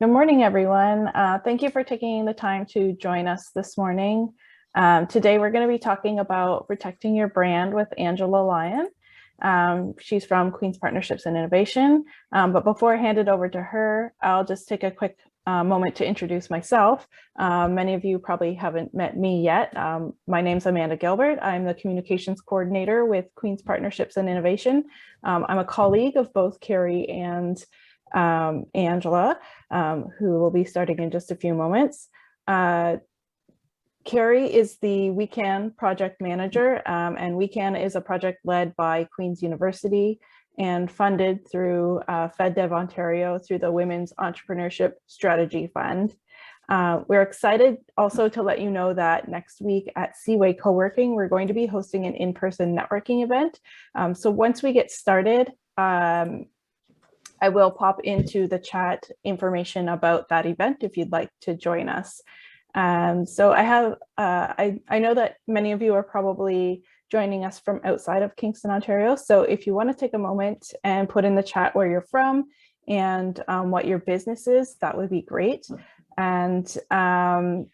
Good morning, everyone. Thank you for taking the time to join us this morning. Today, we're going to be talking about protecting your brand with Angela Lyon. She's from Queen's Partnerships and Innovation. But before I hand it over to her, I'll just take a quick moment to introduce myself. Many of you probably haven't met me yet. My name's Amanda Gilbert. I'm the communications coordinator with Queen's Partnerships and Innovation. I'm a colleague of both Carrie and Angela, who will be starting in just a few moments. Carrie is the We Can project manager, and We Can is a project led by Queen's University and funded through FedDev Ontario through the Women's Entrepreneurship Strategy Fund. We're excited also to let you know that next week at Seaway Co-working, we're going to be hosting an in-person networking event. So once we get started, I will pop into the chat information about that event if you'd like to join us. So I know that many of you are probably joining us from outside of Kingston, Ontario. So if you want to take a moment and put in the chat where you're from and what your business is, that would be great. And I'm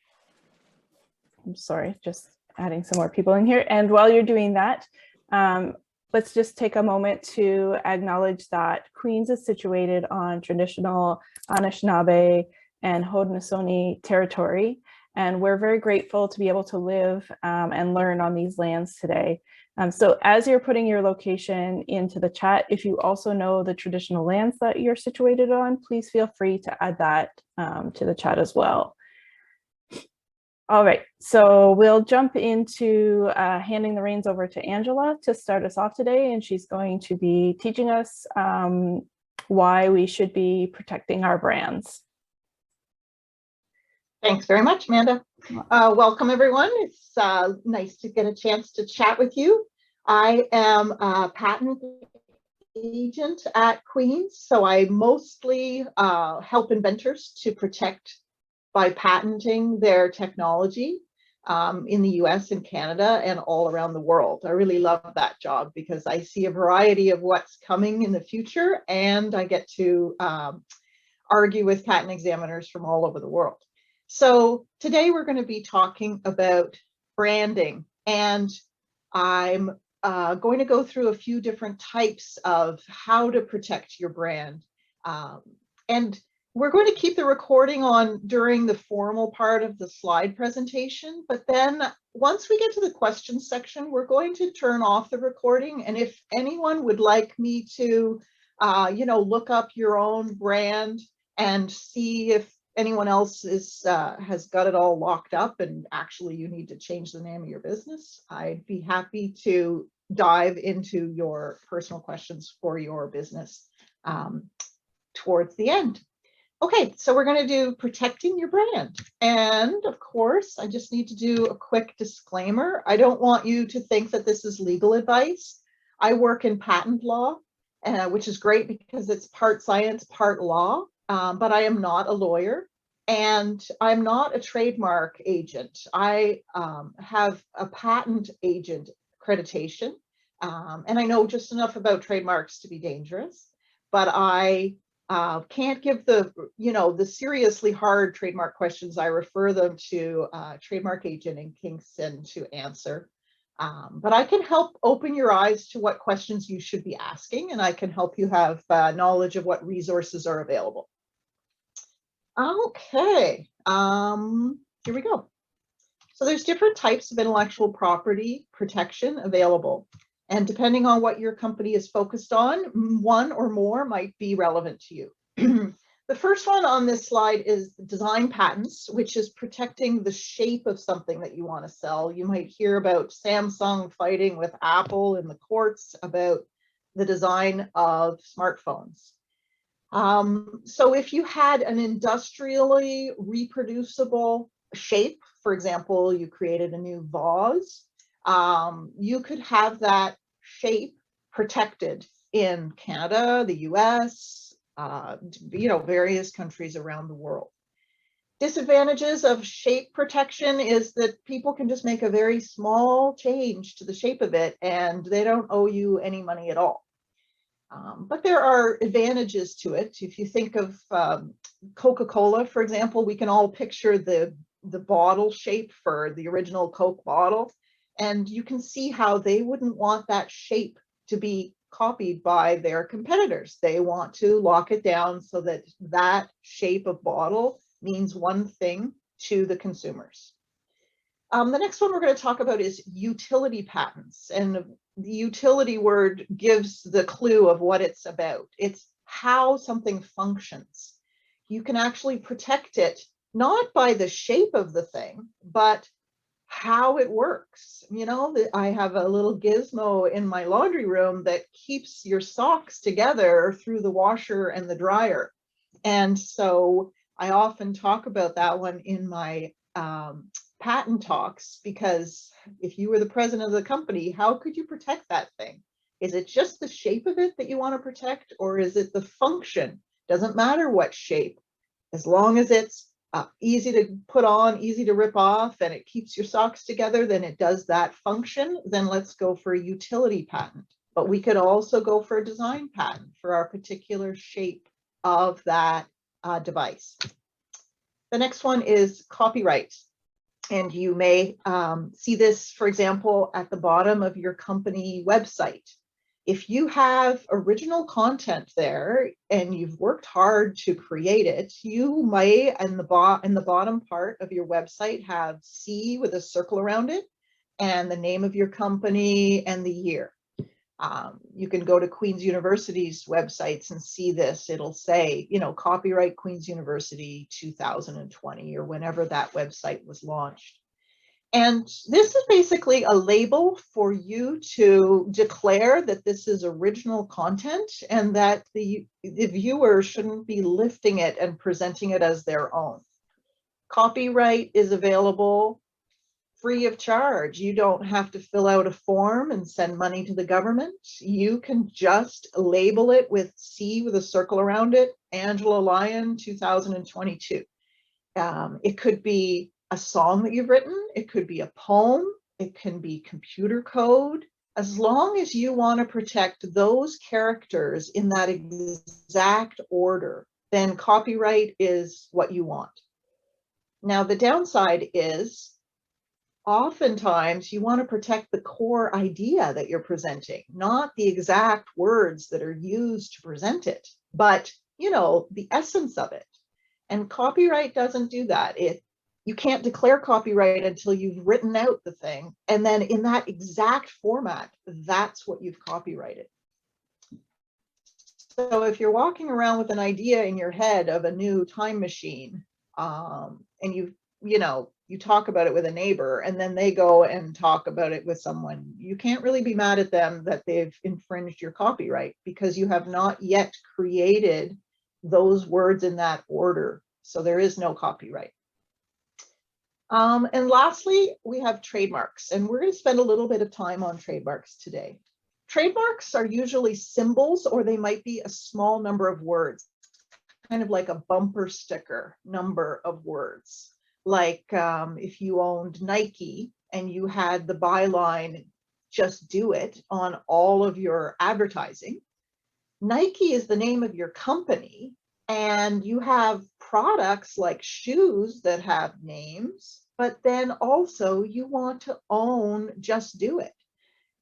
sorry, just adding some more people in here. And while you're doing that, let's just take a moment to acknowledge that Queens is situated on traditional Anishinaabe and Haudenosaunee territory. And we're very grateful to be able to live and learn on these lands today. So as you're putting your location into the chat, if you also know the traditional lands that you're situated on, please feel free to add that to the chat as well. All right, so we'll jump into handing the reins over to Angela to start us off today, and she's going to be teaching us why we should be protecting our brands. Thanks very much, Amanda. Welcome, everyone. It's nice to get a chance to chat with you. I am a patent agent at Queen's, so I mostly help inventors to protect by patenting their technology in the US and Canada and all around the world. I really love that job because I see a variety of what's coming in the future, and I get to argue with patent examiners from all over the world. So today we're going to be talking about branding, and I'm going to go through a few different types of how to protect your brand. And we're going to keep the recording on during the formal part of the slide presentation, but then once we get to the questions section, we're going to turn off the recording. And if anyone would like me to, look up your own brand and see if anyone else has got it all locked up and actually you need to change the name of your business, I'd be happy to dive into your personal questions for your business towards the end. Okay, so we're going to do protecting your brand. And of course, I just need to do a quick disclaimer. I don't want you to think that this is legal advice. I work in patent law, which is great because it's part science, part law, but I am not a lawyer and I'm not a trademark agent. I have a patent agent accreditation, and I know just enough about trademarks to be dangerous, but I can't give the seriously hard trademark questions. I refer them to a trademark agent in Kingston to answer. But I can help open your eyes to what questions you should be asking, and I can help you have knowledge of what resources are available. Okay, here we go. So there's different types of intellectual property protection available. And depending on what your company is focused on, one or more might be relevant to you. The first one on this slide is design patents, which is protecting the shape of something that you want to sell. You might hear about Samsung fighting with Apple in the courts about the design of smartphones. So if you had an industrially reproducible shape, for example, you created a new vase, you could have that shape protected in Canada, the US, various countries around the world. Disadvantages of shape protection is that people can just make a very small change to the shape of it and they don't owe you any money at all. But there are advantages to it. If you think of Coca-Cola, for example, we can all picture the bottle shape for the original Coke bottle. And you can see how they wouldn't want that shape to be copied by their competitors. They want to lock it down so that that shape of bottle means one thing to the consumers. The next one we're going to talk about is utility patents. And the utility word gives the clue of what it's about. It's how something functions. You can actually protect it not by the shape of the thing, but how it works. You know, I have a little gizmo in my laundry room that keeps your socks together through the washer and the dryer. And so I often talk about that one in my patent talks, because if you were the president of the company, how could you protect that thing? Is it just the shape of it that you want to protect, or is it the function? Doesn't matter what shape, as long as it's easy to put on, easy to rip off, and it keeps your socks together, then it does that function, then let's go for a utility patent. But we could also go for a design patent for our particular shape of that device. The next one is copyright. And you may see this, for example, at the bottom of your company website. If you have original content there and you've worked hard to create it, you might, in the bottom part of your website, have C with a circle around it and the name of your company and the year. You can go to Queen's University's websites and see this. It'll say, you know, copyright Queen's University 2020 or whenever that website was launched. And this is basically a label for you to declare that this is original content and that the viewer shouldn't be lifting it and presenting it as their own. Copyright is available free of charge. You don't have to fill out a form and send money to the government. You can just label it with C with a circle around it, Angela Lyon 2022. It could be a song that you've written, it could be a poem, it can be computer code. As long as you want to protect those characters in that exact order, then copyright is what you want. Now, the downside is oftentimes you want to protect the core idea that you're presenting, not the exact words that are used to present it, but, you know, the essence of it. And copyright doesn't do that. You can't declare copyright until you've written out the thing. And then in that exact format, that's what you've copyrighted. So if you're walking around with an idea in your head of a new time machine, and you talk about it with a neighbor and then they go and talk about it with someone, you can't really be mad at them that they've infringed your copyright because you have not yet created those words in that order. So there is no copyright. And lastly, we have trademarks, and we're going to spend a little bit of time on trademarks today. Trademarks are usually symbols, or they might be a small number of words, kind of like a bumper sticker number of words. Like if you owned Nike and you had the byline, "Just do it," on all of your advertising. Nike is the name of your company, and you have products like shoes that have names, but then also you want to own Just Do It.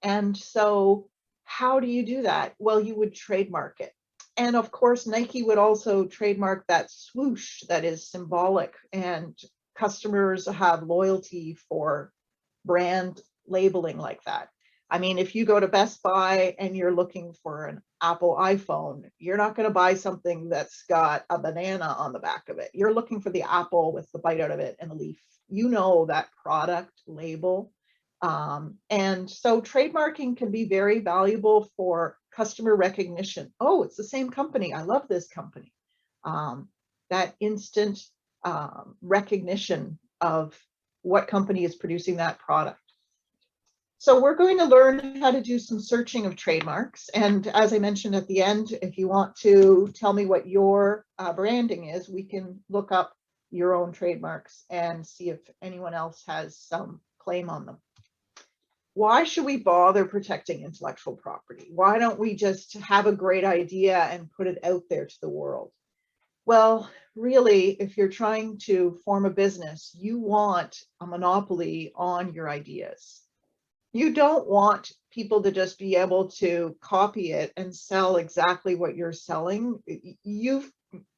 And so how do you do that? Well, you would trademark it. And of course, Nike would also trademark that swoosh that is symbolic, and customers have loyalty for brand labeling like that. I mean, if you go to Best Buy and you're looking for an Apple iPhone, you're not going to buy something that's got a banana on the back of it. You're looking for the apple with the bite out of it and the leaf. You know that product label. And so trademarking can be very valuable for customer recognition. Oh, it's the same company. I love this company. That instant recognition of what company is producing that product. So we're going to learn how to do some searching of trademarks. And as I mentioned at the end, if you want to tell me what your branding is, we can look up your own trademarks and see if anyone else has some claim on them. Why should we bother protecting intellectual property? Why don't we just have a great idea and put it out there to the world? Well, really, if you're trying to form a business, you want a monopoly on your ideas. You don't want people to just be able to copy it and sell exactly what you're selling. You've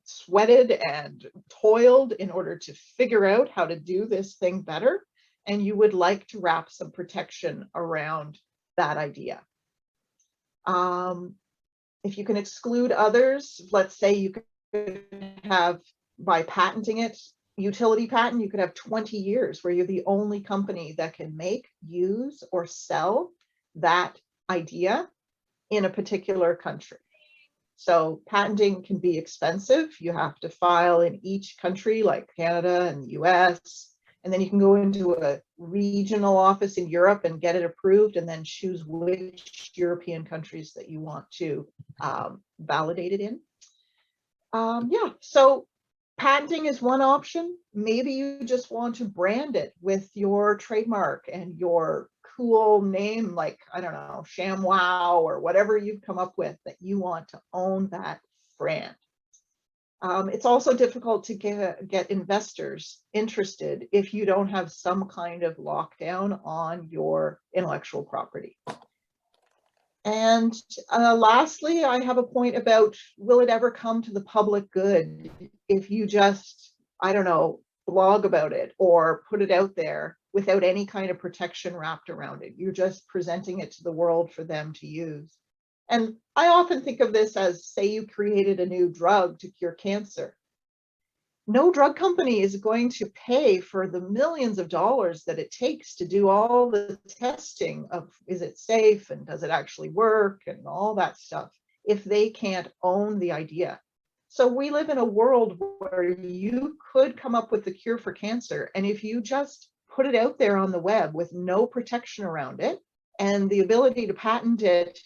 sweated and toiled in order to figure out how to do this thing better, and you would like to wrap some protection around that idea. If you can exclude others, let's say you could have, by patenting it, utility patent, you could have 20 years where you're the only company that can make, use, or sell that idea in a particular country. So patenting can be expensive. You have to file in each country, like Canada and the US, and then you can go into a regional office in Europe and get it approved, and then choose which European countries that you want to validate it in. Yeah, so patenting is one option. Maybe you just want to brand it with your trademark and your cool name, like, I don't know, ShamWow or whatever you've come up with, that you want to own that brand. It's also difficult to get investors interested if you don't have some kind of lockdown on your intellectual property. And lastly, I have a point about, will it ever come to the public good if you just, I don't know, blog about it or put it out there without any kind of protection wrapped around it? You're just presenting it to the world for them to use. And I often think of this as, say you created a new drug to cure cancer. No drug company is going to pay for the millions of dollars that it takes to do all the testing of, is it safe and does it actually work and all that stuff, if they can't own the idea. So we live in a world where you could come up with the cure for cancer, and if you just put it out there on the web with no protection around it, and the ability to patent it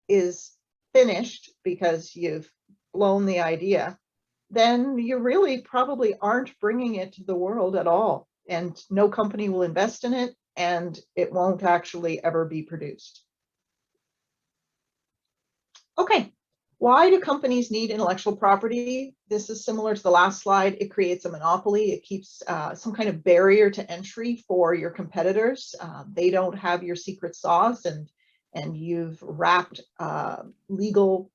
is finished because you've blown the idea, then you really probably aren't bringing it to the world at all. And no company will invest in it, and it won't actually ever be produced. Okay, why do companies need intellectual property? This is similar to the last slide. It creates a monopoly. It keeps some kind of barrier to entry for your competitors. They don't have your secret sauce, and you've wrapped legal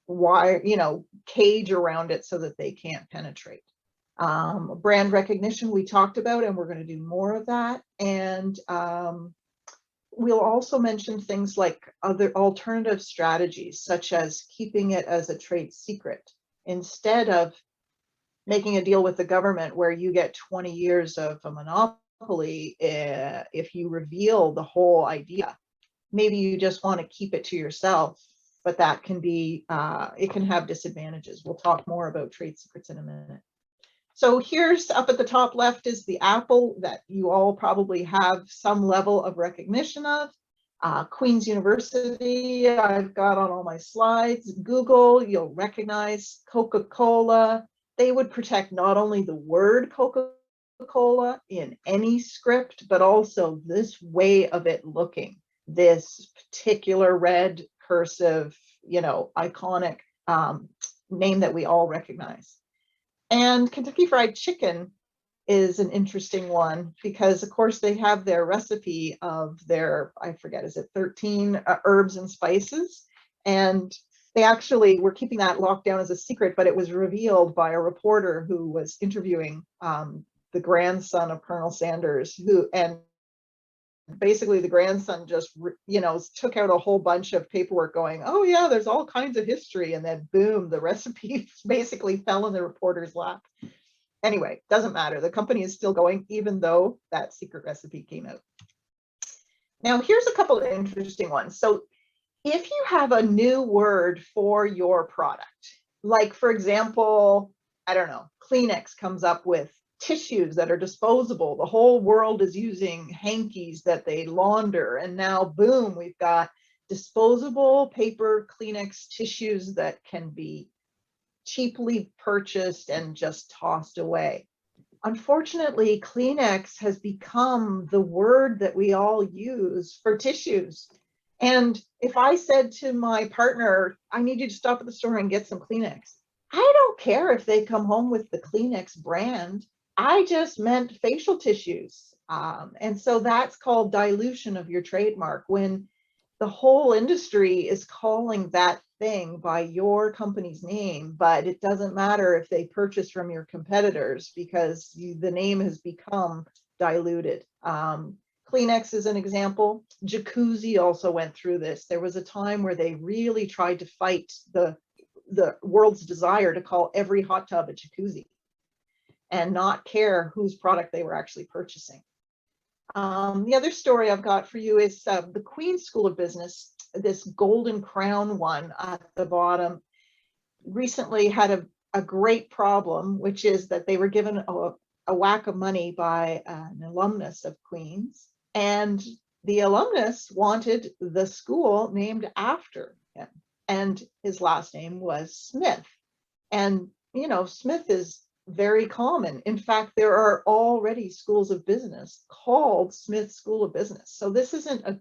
wire, cage around it so that they can't penetrate. Brand recognition we talked about, and we're going to do more of that. And we'll also mention things like other alternative strategies, such as keeping it as a trade secret instead of making a deal with the government where you get 20 years of a monopoly if you reveal the whole idea. Maybe you just want to keep it to yourself, but that can be, it can have disadvantages. We'll talk more about trade secrets in a minute. So here's up at the top left is the Apple that you all probably have some level of recognition of. Queen's University, I've got on all my slides. Google, you'll recognize. Coca-Cola, they would protect not only the word Coca-Cola in any script, but also this way of it looking, this particular red cursive, iconic name that we all recognize. And Kentucky Fried Chicken is an interesting one because, of course, they have their recipe of their, I forget, is it 13 herbs and spices? And they actually were keeping that locked down as a secret, but it was revealed by a reporter who was interviewing the grandson of Colonel Sanders, and basically the grandson just, took out a whole bunch of paperwork going, oh yeah, there's all kinds of history. And then boom, the recipe basically fell in the reporter's lap. Anyway, doesn't matter. The company is still going, even though that secret recipe came out. Now, here's a couple of interesting ones. So if you have a new word for your product, like for example, I don't know, Kleenex comes up with tissues that are disposable. The whole world is using hankies that they launder. And now, boom, we've got disposable paper Kleenex tissues that can be cheaply purchased and just tossed away. Unfortunately, Kleenex has become the word that we all use for tissues. And if I said to my partner, I need you to stop at the store and get some Kleenex, I don't care if they come home with the Kleenex brand. I just meant facial tissues. And so that's called dilution of your trademark, when the whole industry is calling that thing by your company's name, but it doesn't matter if they purchase from your competitors because the name has become diluted. Kleenex is an example. Jacuzzi also went through this. There was a time where they really tried to fight the world's desire to call every hot tub a jacuzzi and not care whose product they were actually purchasing. The other story I've got for you is the Queen's School of Business, this golden crown one at the bottom, recently had a great problem, which is that they were given a whack of money by an alumnus of Queen's, and the alumnus wanted the school named after him, and his last name was Smith. And, you know, Smith is very common. In fact, there are already schools of business called Smith School of Business. So this isn't a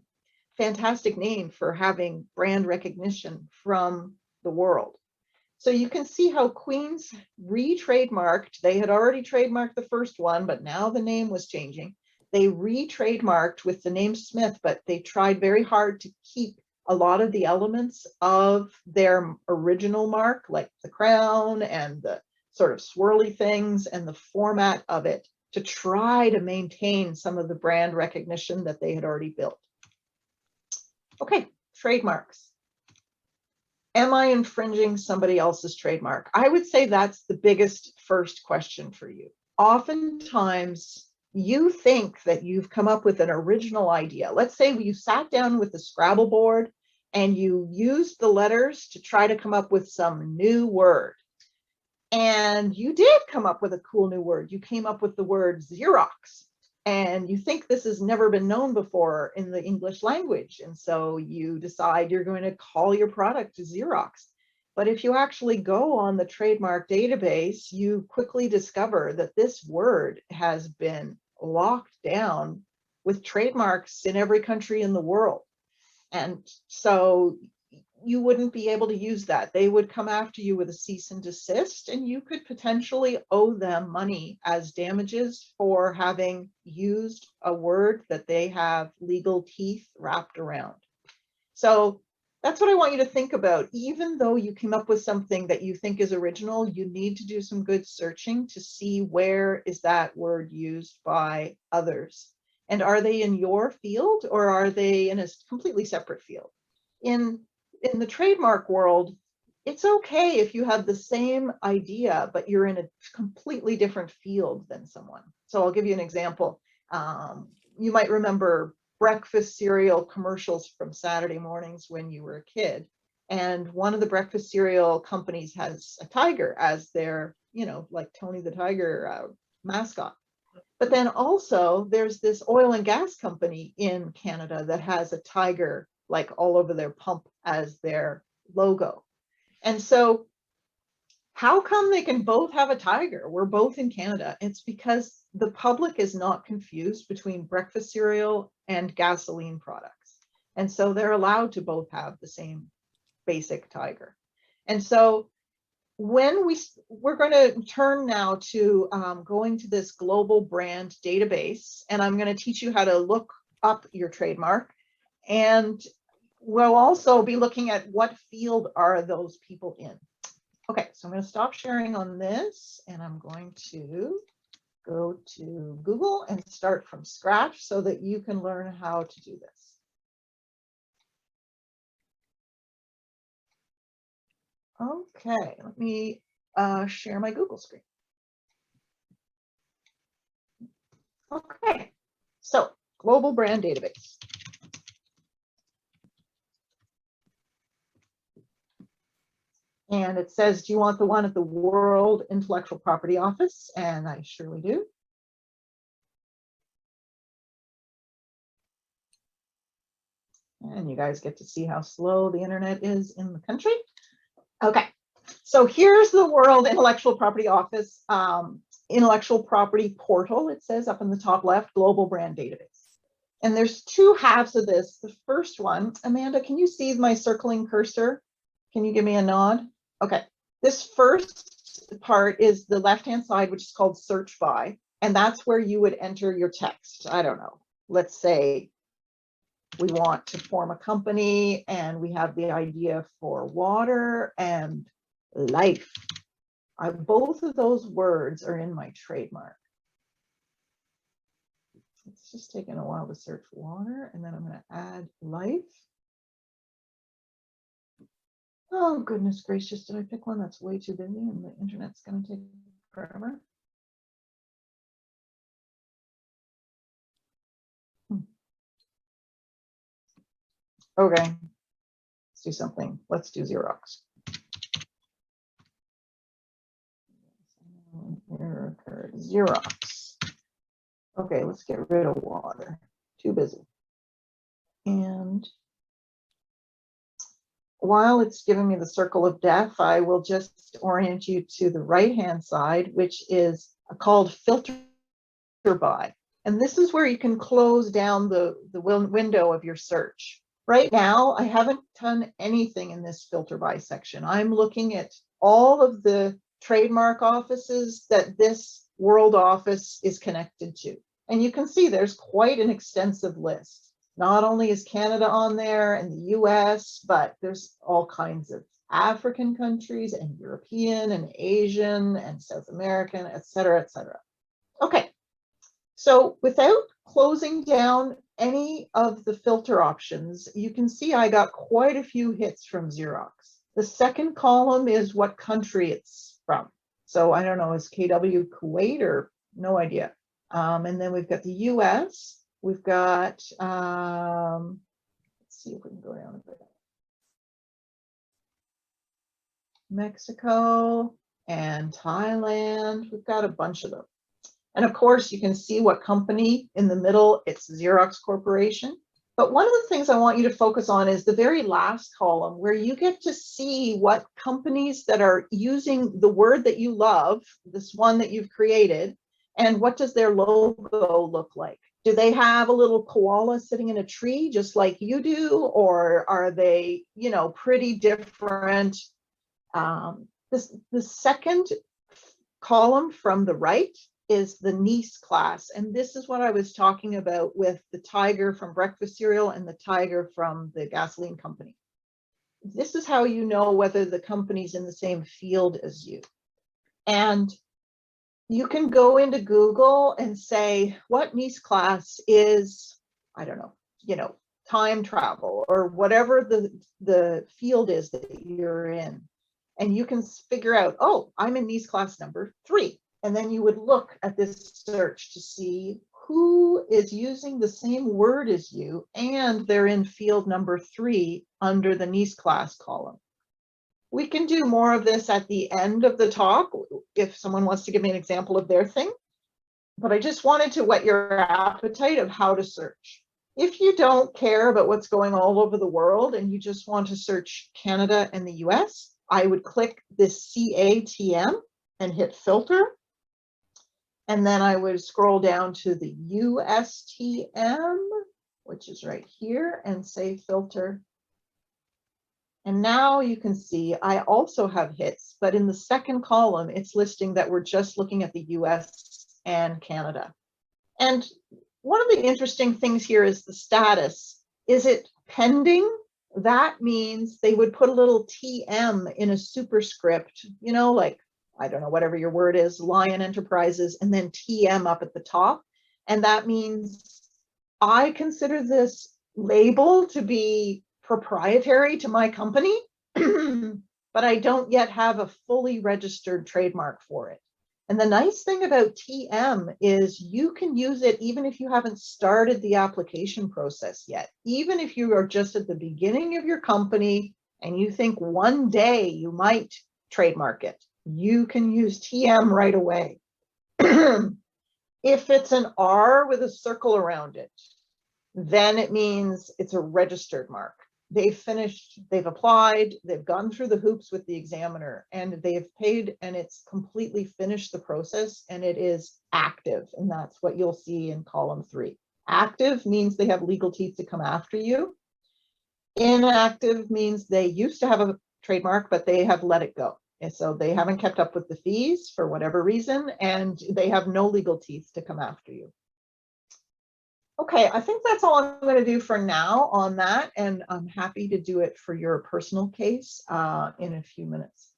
fantastic name for having brand recognition from the world. So you can see how Queen's re-trademarked. They had already trademarked the first one, but now the name was changing. They re-trademarked with the name Smith, but they tried very hard to keep a lot of the elements of their original mark, like the crown and the sort of swirly things and the format of it, to try to maintain some of the brand recognition that they had already built. Okay, trademarks. Am I infringing somebody else's trademark? I would say that's the biggest first question for you. Oftentimes, you think that you've come up with an original idea. Let's say you sat down with the Scrabble board and you used the letters to try to come up with some new word. And you did come up with a cool new word. You came up with the word Xerox, and you think this has never been known before in the English language. And so you decide you're going to call your product Xerox. But if you actually go on the trademark database, you quickly discover that this word has been locked down with trademarks in every country in the world. And so you wouldn't be able to use that. They would come after you with a cease and desist, and you could potentially owe them money as damages for having used a word that they have legal teeth wrapped around. So that's what I want you to think about. Even though you came up with something that you think is original, you need to do some good searching to see where is that word used by others. And are they in your field, or are they in a completely separate field? In the trademark world, it's okay if you have the same idea, but you're in a completely different field than someone. So I'll give you an example. You might remember breakfast cereal commercials from Saturday mornings when you were a kid. And one of the breakfast cereal companies has a tiger as their, you know, like Tony the Tiger mascot. But then also there's this oil and gas company in Canada that has a tiger like all over their pump as their logo. And so how come they can both have a tiger? We're both in Canada. It's because the public is not confused between breakfast cereal and gasoline products. And so they're allowed to both have the same basic tiger. And so when we're going to turn now to going to this global brand database, and I'm going to teach you how to look up your trademark. And we'll also be looking at what field are those people in. Okay, so I'm going to stop sharing on this, and I'm going to go to Google and start from scratch so that you can learn how to do this. Okay, let me share my Google screen. Okay, so global brand database. And it says, do you want the one at the World Intellectual Property Office? And I surely do. And you guys get to see how slow the internet is in the country. Okay, so here's the World Intellectual Property Office intellectual property portal. It says up in the top left, global brand database. And there's two halves of this. The first one, Amanda, can you see my circling cursor? Can you give me a nod? Okay, This first part is the left-hand side, which is called search by, and that's where you would enter your text. I don't know. Let's say we want to form a company and we have the idea for water and life. Both of those words are in my trademark. It's just taking a while to search water, and then I'm going to add life. Oh, goodness gracious, did I pick one that's way too busy and the internet's going to take forever? Okay, let's do something. Let's do Xerox. Error occurred. Xerox. Okay, let's get rid of water. Too busy. And while it's giving me the circle of death, I will just orient you to the right-hand side, which is called filter by. And this is where you can close down the window of your search. Right now, I haven't done anything in this filter by section. I'm looking at all of the trademark offices that this world office is connected to. And you can see there's quite an extensive list. Not only is Canada on there and the US, but there's all kinds of African countries and European and Asian and South American, et cetera, et cetera. Okay, so without closing down any of the filter options, you can see I got quite a few hits from Xerox. The second column is what country it's from. So I don't know, is KW Kuwait or no idea. And then we've got the US. We've got, let's see if we can go down a bit. Mexico and Thailand. We've got a bunch of them. And of course, you can see what company in the middle, it's Xerox Corporation. But one of the things I want you to focus on is the very last column, where you get to see what companies that are using the word that you love, this one that you've created, and what does their logo look like? Do they have a little koala sitting in a tree just like you do? Or are they, you know, pretty different? The second column from the right is the niece class. And this is what I was talking about with the tiger from breakfast cereal and the tiger from the gasoline company. This is how you know whether the company's in the same field as you. And you can go into Google and say, what niece class is, I don't know, you know, time travel or whatever the field is that you're in. And you can figure out, oh, I'm in niece class number 3. And then you would look at this search to see who is using the same word as you, and they're in field number 3 under the niece class column. We can do more of this at the end of the talk if someone wants to give me an example of their thing. But I just wanted to whet your appetite of how to search. If you don't care about what's going all over the world and you just want to search Canada and the US, I would click this CATM and hit filter. And then I would scroll down to the USTM, which is right here, and say filter. And now you can see I also have hits, but in the second column, it's listing that we're just looking at the US and Canada. And one of the interesting things here is the status. Is it pending? That means they would put a little TM in a superscript, you know, like, I don't know, whatever your word is, Lyon Enterprises, and then TM up at the top. And that means I consider this label to be proprietary to my company, but I don't yet have a fully registered trademark for it. And the nice thing about TM is you can use it even if you haven't started the application process yet. Even if you are just at the beginning of your company and you think one day you might trademark it, you can use TM right away. If it's an R with a circle around it, then it means it's a registered mark. They've finished, they've applied, they've gone through the hoops with the examiner, and they've paid, and it's completely finished the process, and it is active. And that's what you'll see in column 3. Active means they have legal teeth to come after you. Inactive means they used to have a trademark, but they have let it go. And so they haven't kept up with the fees for whatever reason, and they have no legal teeth to come after you. Okay, I think that's all I'm going to do for now on that, and I'm happy to do it for your personal case in a few minutes.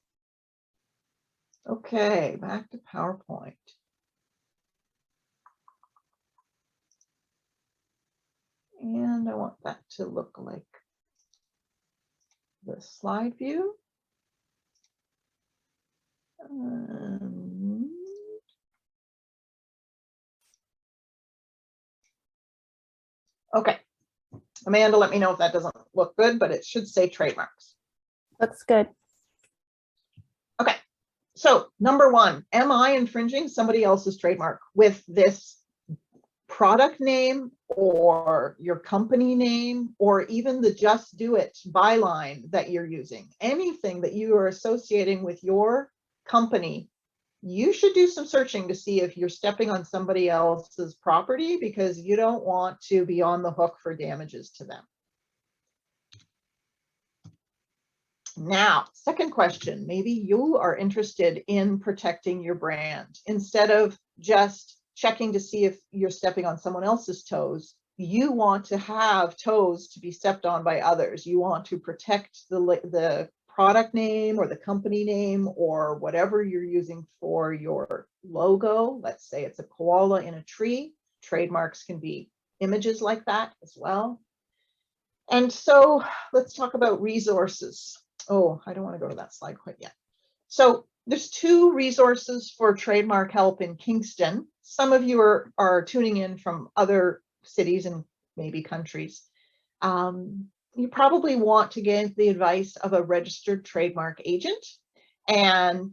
Okay, back to PowerPoint. And I want that to look like the slide view. Okay, Amanda, let me know if that doesn't look good, but it should say trademarks. Looks good. Okay, so number one, am I infringing somebody else's trademark with this product name or your company name, or even the just do it byline that you're using? Anything that you are associating with your company, you should do some searching to see if you're stepping on somebody else's property, because you don't want to be on the hook for damages to them. Now, second question, maybe you are interested in protecting your brand. Instead of just checking to see if you're stepping on someone else's toes, you want to have toes to be stepped on by others. You want to protect the product name or the company name or whatever you're using for your logo. Let's say it's a koala in a tree. Trademarks can be images like that as well. And so let's talk about resources. Oh, I don't want to go to that slide quite yet. So there's 2 resources for trademark help in Kingston. Some of you are tuning in from other cities and maybe countries. You probably want to get the advice of a registered trademark agent. And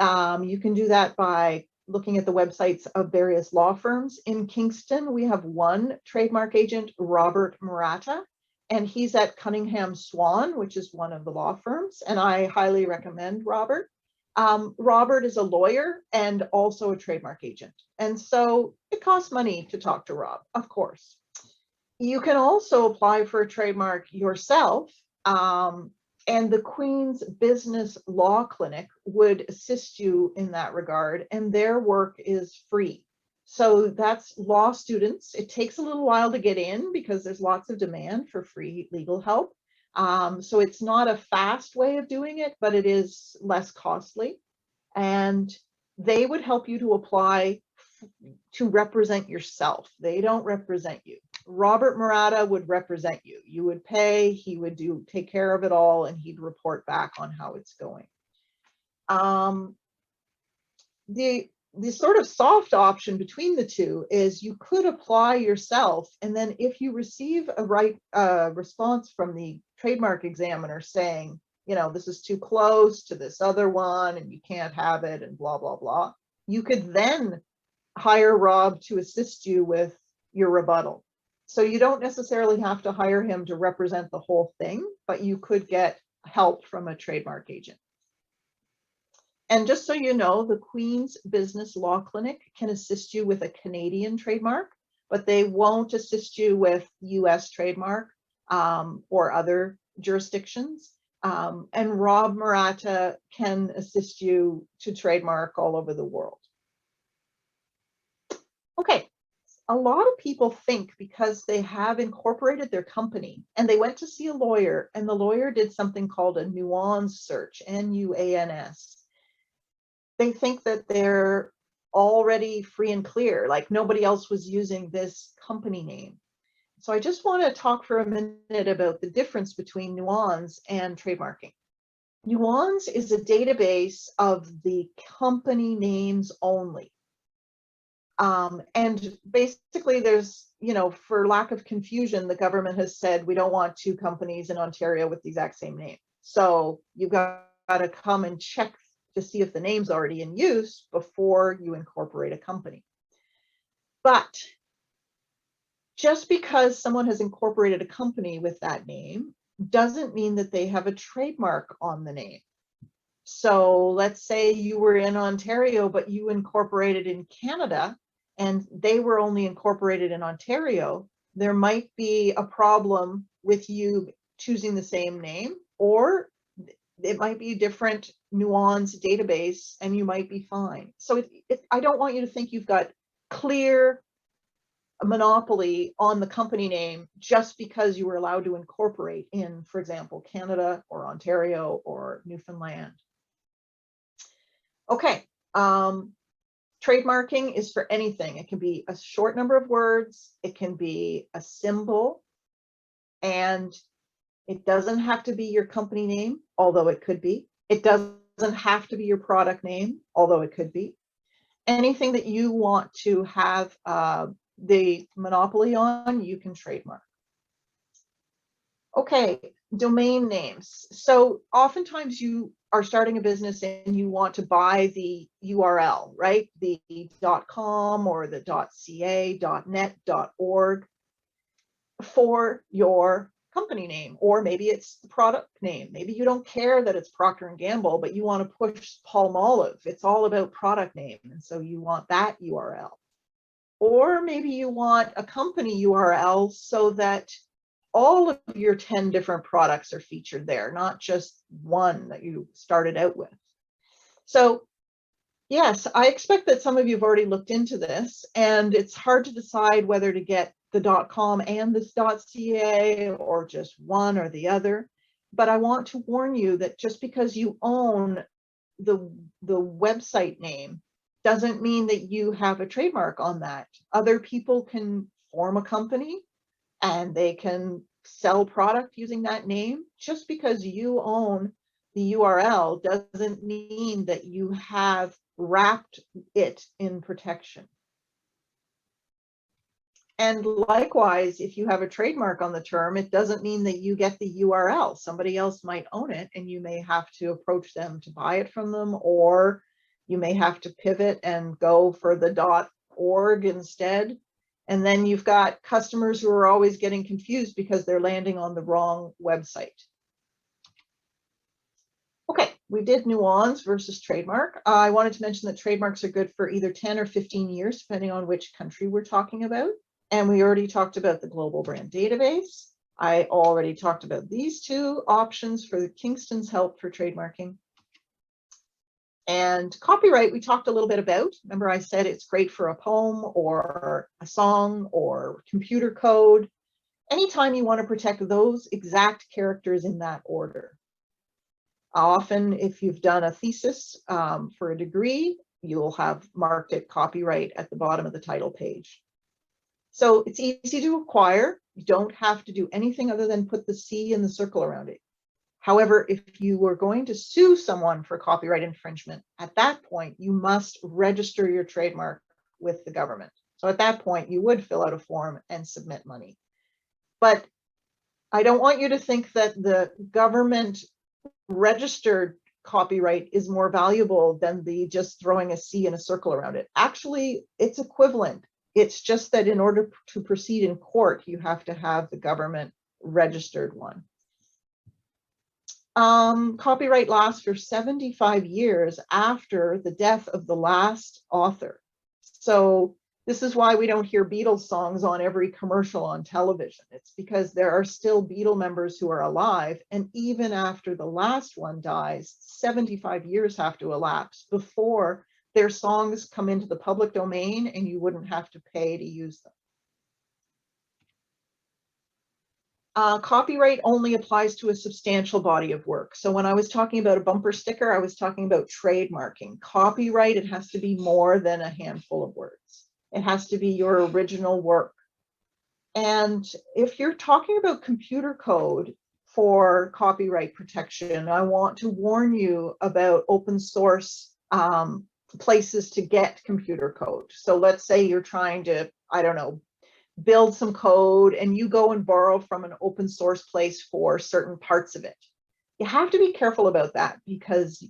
you can do that by looking at the websites of various law firms. In Kingston, we have one trademark agent, Robert Murata, and he's at Cunningham Swan, which is one of the law firms. And I highly recommend Robert. Robert is a lawyer and also a trademark agent. And so it costs money to talk to Rob, of course. You can also apply for a trademark yourself, and the Queen's Business Law Clinic would assist you in that regard, and their work is free. So that's law students. It takes a little while to get in because there's lots of demand for free legal help. So it's not a fast way of doing it, but it is less costly. And they would help you to apply to represent yourself. They don't represent you. Robert Murata would represent you. You would pay, he would take care of it all, and he'd report back on how it's going. The sort of soft option between the two is you could apply yourself, and then if you receive a response from the trademark examiner saying, you know, this is too close to this other one and you can't have it and blah, blah, blah, you could then hire Rob to assist you with your rebuttal. So you don't necessarily have to hire him to represent the whole thing, but you could get help from a trademark agent. And just so you know, the Queen's Business Law Clinic can assist you with a Canadian trademark, but they won't assist you with US trademark or other jurisdictions. And Rob Murata can assist you to trademark all over the world. Okay, a lot of people think because they have incorporated their company and they went to see a lawyer and the lawyer did something called a nuance search, N-U-A-N-S. They think that they're already free and clear, like nobody else was using this company name. So I just want to talk for a minute about the difference between nuance and trademarking. Nuance is a database of the company names only. And basically there's, you know, for lack of confusion, the government has said we don't want 2 companies in Ontario with the exact same name. So you've got to come and check to see if the name's already in use before you incorporate a company. But just because someone has incorporated a company with that name doesn't mean that they have a trademark on the name. So let's say you were in Ontario, but you incorporated in Canada and they were only incorporated in Ontario, there might be a problem with you choosing the same name, or it might be different Nuance database and you might be fine. So I don't want you to think you've got clear monopoly on the company name just because you were allowed to incorporate in, for example, Canada or Ontario or Newfoundland. Okay, trademarking is for anything. It can be a short number of words, it can be a symbol, and it doesn't have to be your company name, although it could be. It doesn't have to be your product name, although it could be. Anything that you want to have the monopoly on, you can trademark. Okay, domain names. So oftentimes you are starting a business and you want to buy the URL, right? The .com or the .ca, .net, .org for your company name, or maybe it's the product name. Maybe you don't care that it's Procter & Gamble, but you want to push Palmolive. It's all about product name, and so you want that URL. Or maybe you want a company URL so that all of your 10 different products are featured there, not just one that you started out with. So yes, I expect that some of you have already looked into this, and it's hard to decide whether to get the .com and this .ca or just one or the other. But I want to warn you that just because you own the website name doesn't mean that you have a trademark on that. Other people can form a company and they can sell product using that name. Just because you own the URL doesn't mean that you have wrapped it in protection. And likewise, if you have a trademark on the term, it doesn't mean that you get the URL. Somebody else might own it and you may have to approach them to buy it from them, or you may have to pivot and go for the .org instead. And then you've got customers who are always getting confused because they're landing on the wrong website. Okay, we did nuance versus trademark. I wanted to mention that trademarks are good for either 10 or 15 years, depending on which country we're talking about. And we already talked about the global brand database. I already talked about these two options for the Kingston's help for trademarking. And copyright, we talked a little bit about. Remember, I said it's great for a poem or a song or computer code. Anytime you want to protect those exact characters in that order. Often, if you've done a thesis for a degree, you'll have marked it copyright at the bottom of the title page. So it's easy to acquire. You don't have to do anything other than put the C in the circle around it. However, if you were going to sue someone for copyright infringement, at that point, you must register your trademark with the government. So at that point, you would fill out a form and submit money. But I don't want you to think that the government registered copyright is more valuable than the just throwing a C in a circle around it. Actually, it's equivalent. It's just that in order to proceed in court, you have to have the government registered one. Copyright lasts for 75 years after the death of the last author. So this is why we don't hear Beatles songs on every commercial on television. It's because there are still Beatle members who are alive, and even after the last one dies, 75 years have to elapse before their songs come into the public domain and you wouldn't have to pay to use them. Copyright only applies to a substantial body of work. So when I was talking about a bumper sticker, I was talking about trademarking. Copyright, it has to be more than a handful of words. It has to be your original work. And if you're talking about computer code for copyright protection, I want to warn you about open source places to get computer code. So let's say you're trying to, I don't know, build some code and you go and borrow from an open source place for certain parts of it. You have to be careful about that because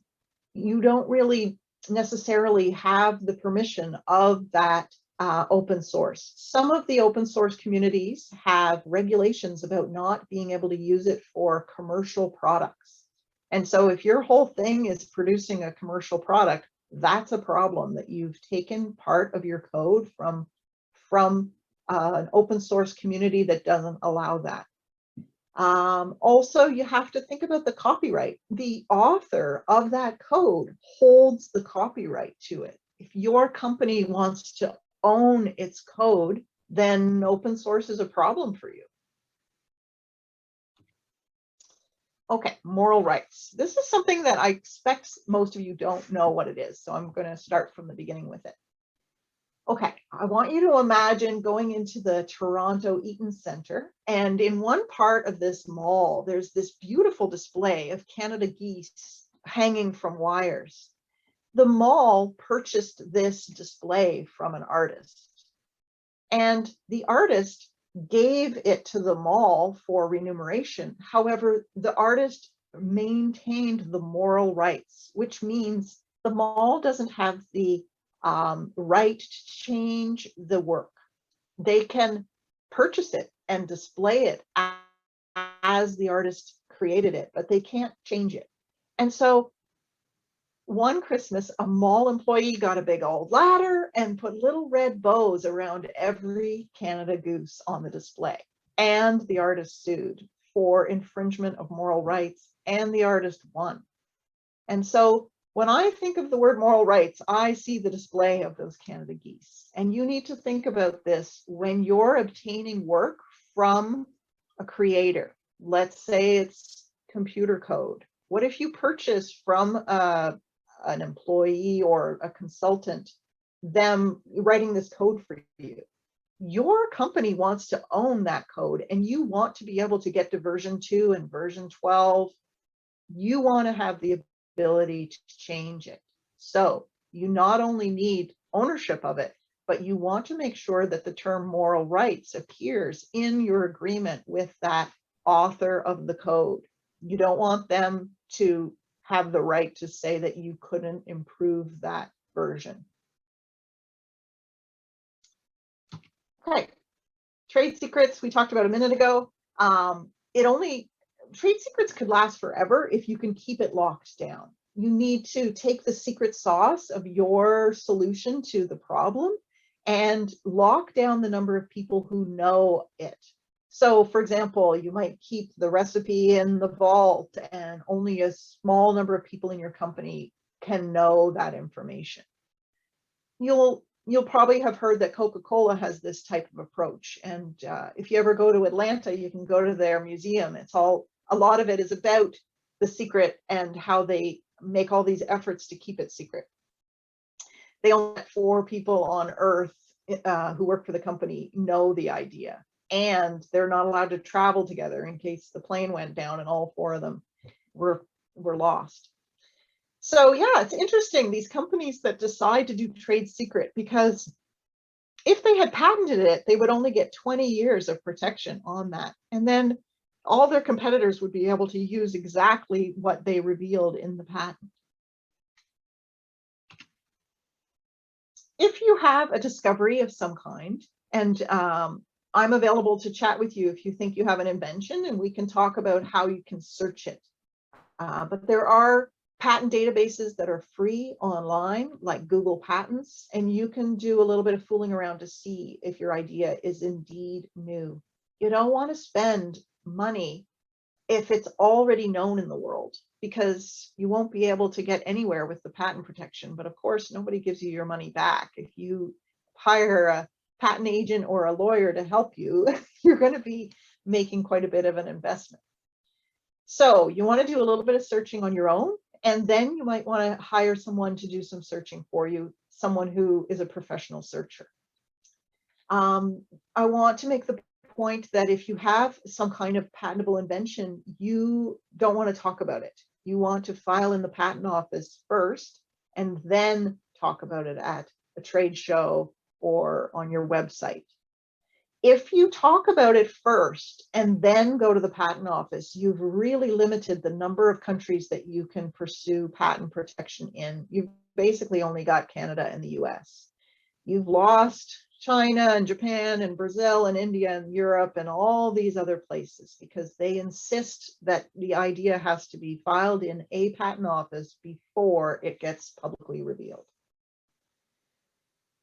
you don't really necessarily have the permission of that open source. Some of the open source communities have regulations about not being able to use it for commercial products. And so if your whole thing is producing a commercial product, that's a problem, that you've taken part of your code from an open source community that doesn't allow that. Also, you have to think about the copyright. The author of that code holds the copyright to it. If your company wants to own its code, then open source is a problem for you. Okay, moral rights. This is something that I expect most of you don't know what it is, so I'm going to start from the beginning with it. Okay, I want you to imagine going into the Toronto Eaton Centre, and in one part of this mall, there's this beautiful display of Canada geese hanging from wires. The mall purchased this display from an artist, and the artist gave it to the mall for remuneration. However, the artist maintained the moral rights, which means the mall doesn't have the right to change the work. They can purchase it and display it as the artist created it, but they can't change it. And so one Christmas, a mall employee got a big old ladder and put little red bows around every Canada goose on the display. And the artist sued for infringement of moral rights, and the artist won. And so when I think of the word moral rights, I see the display of those Canada geese. And you need to think about this when you're obtaining work from a creator. Let's say it's computer code. What if you purchase from an employee or a consultant them writing this code for you? Your company wants to own that code, and you want to be able to get to version 2 and version 12. You want to have the ability to change it. So you not only need ownership of it, but you want to make sure that the term moral rights appears in your agreement with that author of the code. You don't want them to have the right to say that you couldn't improve that version. Okay, trade secrets we talked about a minute ago. Trade secrets could last forever if you can keep it locked down. You need to take the secret sauce of your solution to the problem and lock down the number of people who know it. So for example, you might keep the recipe in the vault and only a small number of people in your company can know that information. You'll probably have heard that Coca-Cola has this type of approach. And if you ever go to Atlanta, you can go to their museum. A lot of it is about the secret and how they make all these efforts to keep it secret. They only let 4 people on Earth who work for the company know the idea. And they're not allowed to travel together in case the plane went down and all 4 of them were lost. So yeah, it's interesting, these companies that decide to do trade secret, because if they had patented it, they would only get 20 years of protection on that. And then all their competitors would be able to use exactly what they revealed in the patent. If you have a discovery of some kind, and I'm available to chat with you if you think you have an invention, and we can talk about how you can search it. But there are patent databases that are free online, like Google Patents, and you can do a little bit of fooling around to see if your idea is indeed new. You don't want to spend money if it's already known in the world, because you won't be able to get anywhere with the patent protection. But of course, nobody gives you your money back. If you hire a patent agent or a lawyer to help you, you're going to be making quite a bit of an investment. So you want to do a little bit of searching on your own, and then you might want to hire someone to do some searching for you, someone who is a professional searcher. I want to make the point that if you have some kind of patentable invention, you don't want to talk about it. You want to file in the patent office first, and then talk about it at a trade show or on your website. If you talk about it first and then go to the patent office, you've really limited the number of countries that you can pursue patent protection in. You've basically only got Canada and the US. You've lost China and Japan and Brazil and India and Europe and all these other places, because they insist that the idea has to be filed in a patent office before it gets publicly revealed.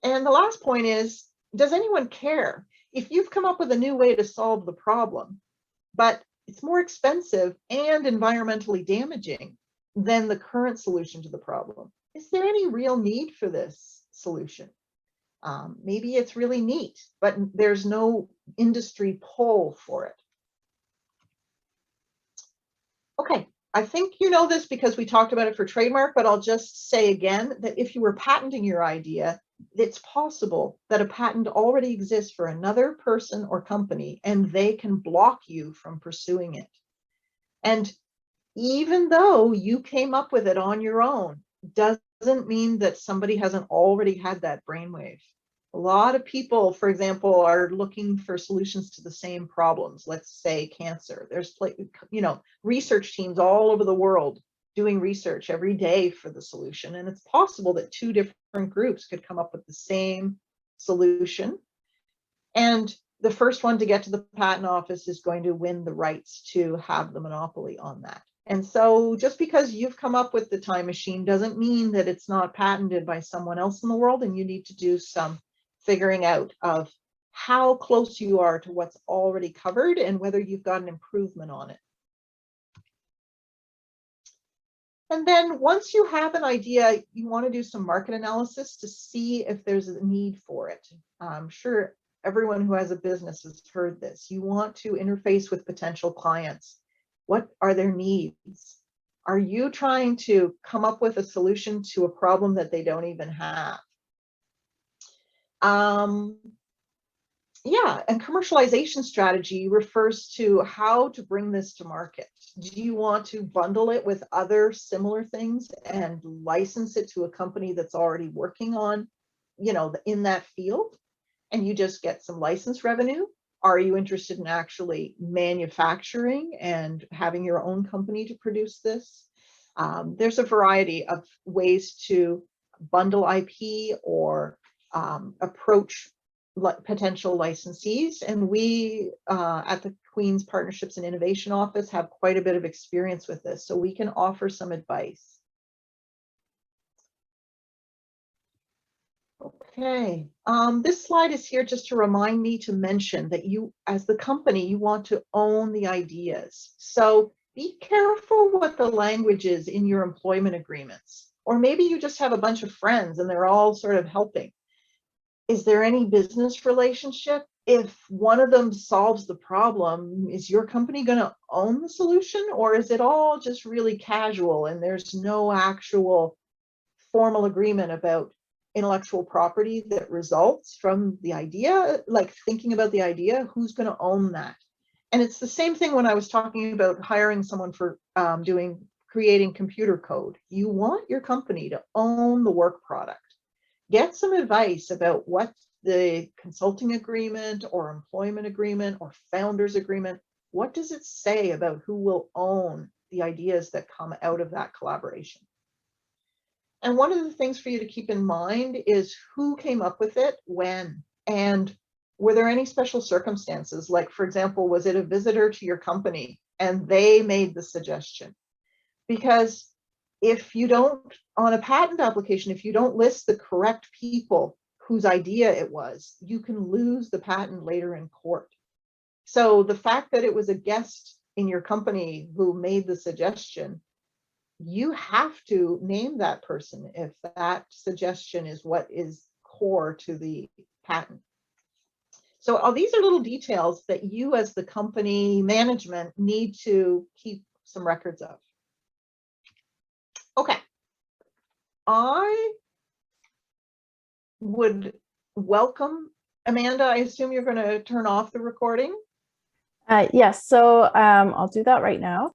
And the last point is, does anyone care? If you've come up with a new way to solve the problem, but it's more expensive and environmentally damaging than the current solution to the problem. Is there any real need for this solution? Maybe it's really neat, but there's no industry pull for it. Okay, I think you know this because we talked about it for trademark, but I'll just say again that if you were patenting your idea, it's possible that a patent already exists for another person or company, and they can block you from pursuing it. And even though you came up with it on your own, doesn't mean that somebody hasn't already had that brainwave. A lot of people, for example, are looking for solutions to the same problems. Let's say cancer. There's, research teams all over the world doing research every day for the solution. And it's possible that two different groups could come up with the same solution. And the first one to get to the patent office is going to win the rights to have the monopoly on that. And so just because you've come up with the time machine doesn't mean that it's not patented by someone else in the world, and you need to do some figuring out of how close you are to what's already covered and whether you've got an improvement on it. And then once you have an idea, you want to do some market analysis to see if there's a need for it. I'm sure everyone who has a business has heard this. You want to interface with potential clients. What are their needs? Are you trying to come up with a solution to a problem that they don't even have? Yeah, and commercialization strategy refers to how to bring this to market. Do you want to bundle it with other similar things and license it to a company that's already working on, in that field, and you just get some license revenue? Are you interested in actually manufacturing and having your own company to produce this? There's a variety of ways to bundle IP or approach potential licensees, and we at the Queen's Partnerships and Innovation Office have quite a bit of experience with this, so we can offer some advice. Okay, this slide is here just to remind me to mention that you, as the company, you want to own the ideas. So be careful what the language is in your employment agreements, or maybe you just have a bunch of friends and they're all sort of helping. Is there any business relationship? If one of them solves the problem, is your company going to own the solution, or is it all just really casual and there's no actual formal agreement about intellectual property that results from the idea? Like thinking about the idea, who's going to own that? And it's the same thing when I was talking about hiring someone for creating computer code. You want your company to own the work product. Get some advice about what the consulting agreement or employment agreement or founders agreement, what does it say about who will own the ideas that come out of that collaboration? And one of the things for you to keep in mind is who came up with it, when, and were there any special circumstances? Like, for example, was it a visitor to your company and they made the suggestion? Because if you don't, on a patent application, if you don't list the correct people whose idea it was, you can lose the patent later in court. So the fact that it was a guest in your company who made the suggestion, you have to name that person if that suggestion is what is core to the patent. So all these are little details that you as the company management need to keep some records of. Okay, I would welcome, Amanda, I assume you're going to turn off the recording? Yes, so I'll do that right now.